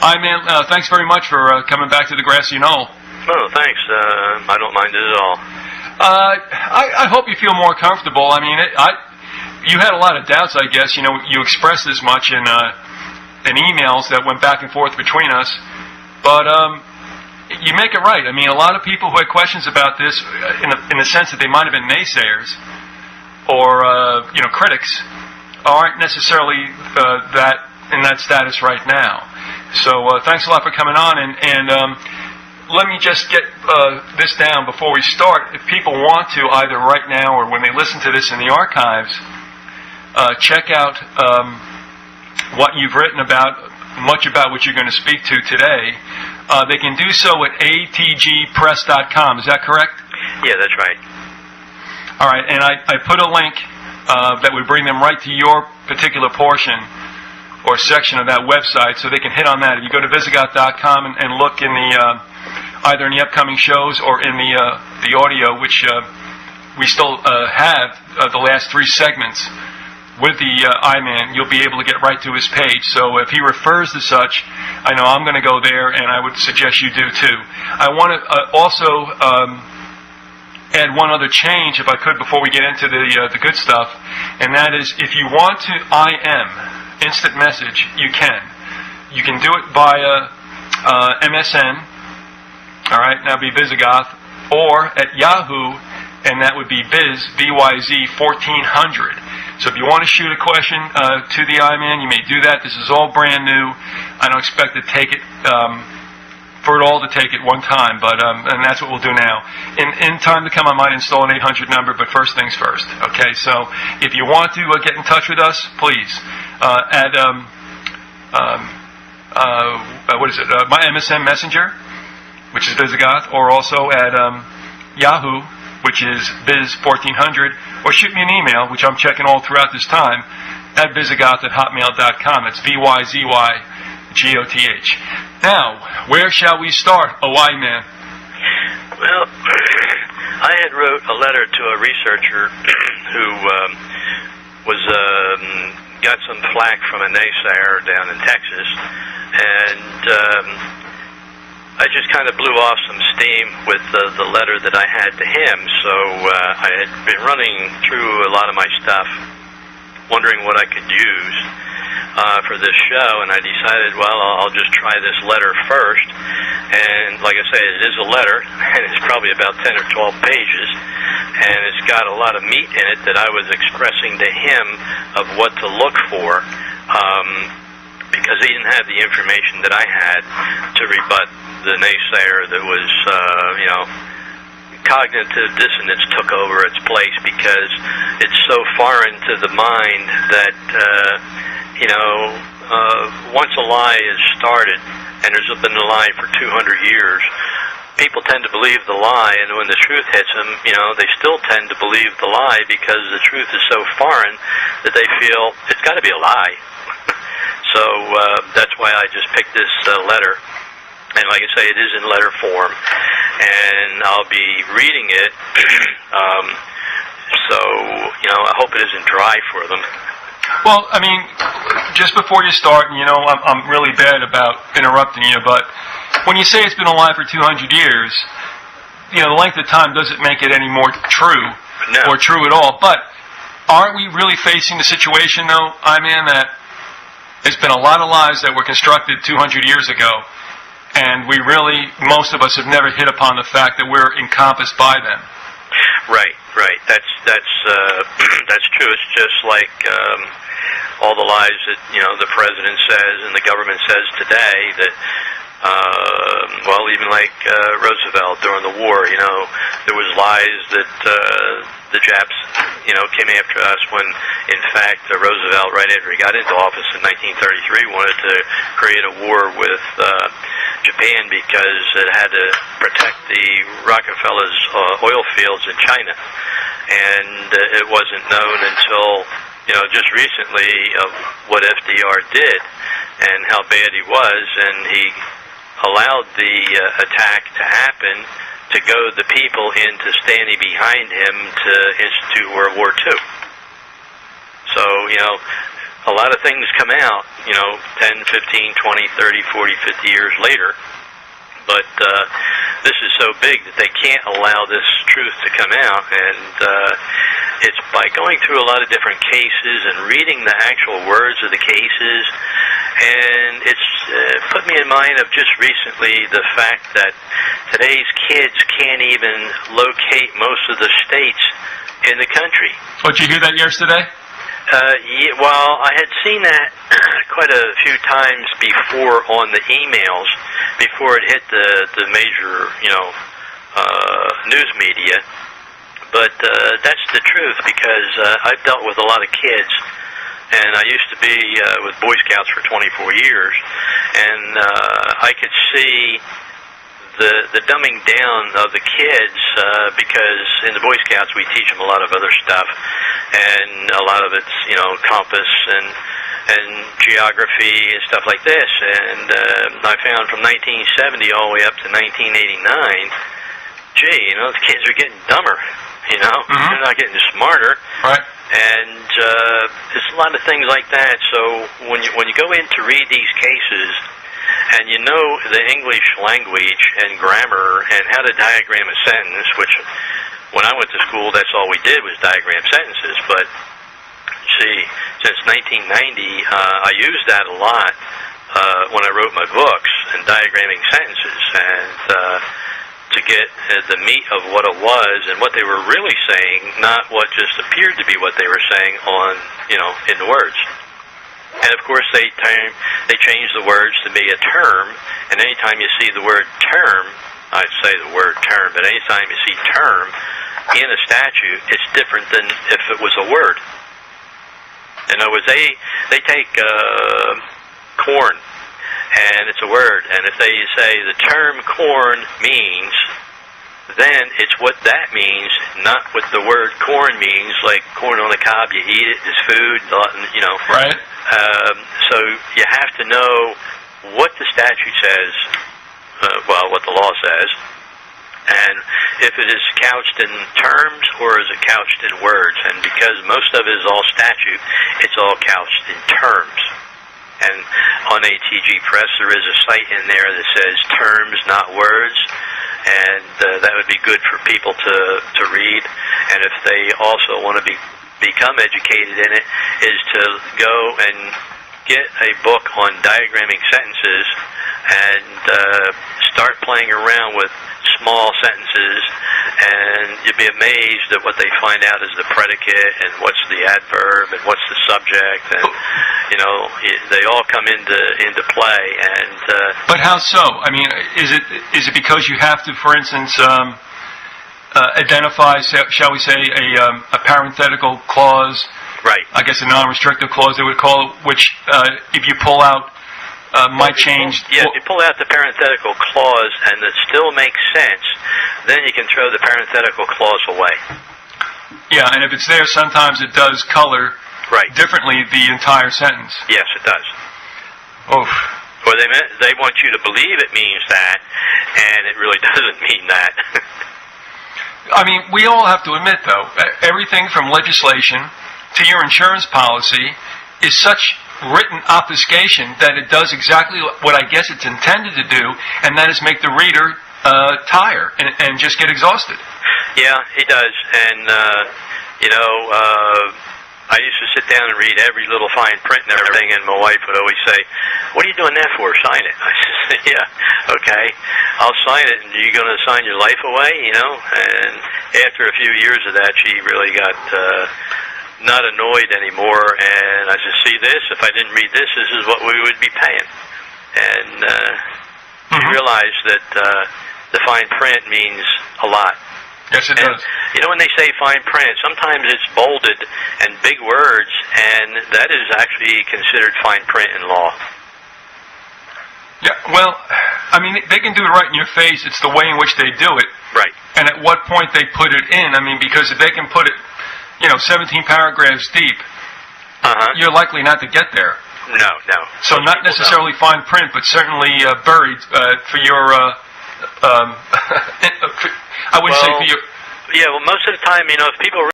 Hi, man. Thanks very much for coming back to the grassy knoll. Oh, thanks. I don't mind it at all. I hope you feel more comfortable. I mean, you had a lot of doubts, I guess. You know, you expressed as much in emails that went back and forth between us. But you make it right. I mean, a lot of people who had questions about this, in the sense that they might have been naysayers or critics, aren't necessarily in that status right now. So thanks a lot for coming on, and let me just get this down before we start. If people want to, either right now or when they listen to this in the archives, check out what you've written much about what you're going to speak to today. They can do so at atgpress.com. Is that correct? Yeah, that's right. All right, and I put a link that would bring them right to your particular portion or section of that website, so they can hit on that. If you go to visigoth.com and look in the either in the upcoming shows or in the audio, which we still have the last 3 segments with the I-Man, you'll be able to get right to his page. So if he refers to such, I know I'm going to go there, and I would suggest you do too. I want to also add one other change, if I could, before we get into the good stuff, and that is, if you want to IM instant message, you can. You can do it via MSN, all right, now be Visigoth, or at Yahoo, and that would be BYZ 1400. So if you want to shoot a question to the I-Man, you may do that. This is all brand new. I don't expect to take it for it all to take at one time, but and that's what we'll do now. In time to come, I might install an 800 number, but first things first. Okay, so if you want to get in touch with us, please at my MSN Messenger, which is Visigoth, or also at Yahoo, which is Biz1400, or shoot me an email, which I'm checking all throughout this time, at visigoth@hotmail.com. It's VYZYGOTH. Now, where shall we start, I-Man? Well, I had wrote a letter to a researcher who got some flack from a naysayer down in Texas, and I just kind of blew off some steam with the letter that I had to him. So I had been running through a lot of my stuff, wondering what I could use for this show, and I decided, well, I'll just try this letter first. And like I say, it is a letter, and it's probably about 10 or 12 pages, and it's got a lot of meat in it that I was expressing to him of what to look for, because he didn't have the information that I had to rebut the naysayer that was, cognitive dissonance took over its place, because it's so foreign to the mind that, once a lie is started, and there's been a lie for 200 years, people tend to believe the lie, and when the truth hits them, they still tend to believe the lie because the truth is so foreign that they feel it's got to be a lie. So that's why I just picked this letter. And like I say, it is in letter form, and I'll be reading it, so, I hope it isn't dry for them. Well, I mean, just before you start, I'm really bad about interrupting you, but when you say it's been alive for 200 years, the length of time doesn't make it any more true, or true at all. But aren't we really facing the situation, though, I-Man, that there's been a lot of lies that were constructed 200 years ago, and we really, most of us have never hit upon the fact that we're encompassed by them. Right. That's true. It's just like all the lies that the president says and the government says today. That even like Roosevelt during the war, there was lies that the Japs, came after us when, in fact, Roosevelt, right after he got into office in 1933, wanted to create a war with Japan because it had to protect the Rockefellers' oil fields in China. And it wasn't known until, just recently what FDR did and how bad he was, and he allowed the attack to happen to goad the people into standing behind him to institute World War II. So, a lot of things come out, 10, 15, 20, 30, 40, 50 years later. But this is so big that they can't allow this truth to come out, and it's by going through a lot of different cases and reading the actual words of the cases, and it's put me in mind of just recently the fact that today's kids can't even locate most of the states in the country. Oh, did you hear that yesterday? Yeah, well, I had seen that quite a few times before on the emails, before it hit the major, news media. But that's the truth, because I've dealt with a lot of kids, and I used to be with Boy Scouts for 24 years, and I could see the dumbing down of the kids, because in the Boy Scouts we teach them a lot of other stuff, and a lot of it's compass and geography and stuff like this. And I found from 1970 all the way up to 1989, gee, the kids are getting dumber. They're not getting smarter. Right. And there's a lot of things like that. So when you go in to read these cases, and you know the English language and grammar and how to diagram a sentence, which when I went to school, that's all we did was diagram sentences. But see, since 1990, I used that a lot when I wrote my books and diagramming sentences, and to get the meat of what it was and what they were really saying, not what just appeared to be what they were saying on in the words. And of course, they changed the words to be a term. And anytime you see the word term, I'd say the word term, but anytime you see term in a statute, it's different than if it was a word. In other words, they take corn, and it's a word. And if they say the term corn means, then it's what that means, not what the word corn means, like corn on the cob, you eat it, it's food, Right. So you have to know what the statute says, what the law says, and if it is couched in terms or is it couched in words. And because most of it is all statute, it's all couched in terms. And on ATG Press, there is a site in there that says terms, not words, and that would be good for people to read. And if they also want to become educated in it, is to go and get a book on diagramming sentences and start playing around with small sentences, and you'll be amazed at what they find out is the predicate and what's the adverb and what's the subject, and they all come into play. And but how so? I mean, is it because you have to, for instance, identify, shall we say, a parenthetical clause? Right. I guess a non-restrictive clause they would call it, which if you pull out might change. Yeah, if you pull out the parenthetical clause and it still makes sense, then you can throw the parenthetical clause away. Yeah, and if it's there, sometimes it does color differently the entire sentence. Yes, it does. Oh. Or they want you to believe it means that, and it really doesn't mean that. I mean, we all have to admit, though, everything from legislation to your insurance policy is such written obfuscation that it does exactly what I guess it's intended to do, and that is make the reader tire and just get exhausted. Yeah, he does. And, I used to sit down and read every little fine print and everything, and my wife would always say, "What are you doing that for? Sign it." I said, "Yeah, okay, I'll sign it, and you're going to sign your life away, And after a few years of that, she really got not annoyed anymore, and I said, "See this? If I didn't read this, this is what we would be paying." And you realize that the fine print means a lot. Yes, it does. When they say fine print, sometimes it's bolded and big words, and that is actually considered fine print in law. Yeah, well, I mean, they can do it right in your face. It's the way in which they do it. Right. And at what point they put it in. I mean, because if they can put it, 17 paragraphs deep, you're likely not to get there. No. So Most not necessarily fine print, but certainly buried for your... I wouldn't say for your... Yeah, well, most of the time, if people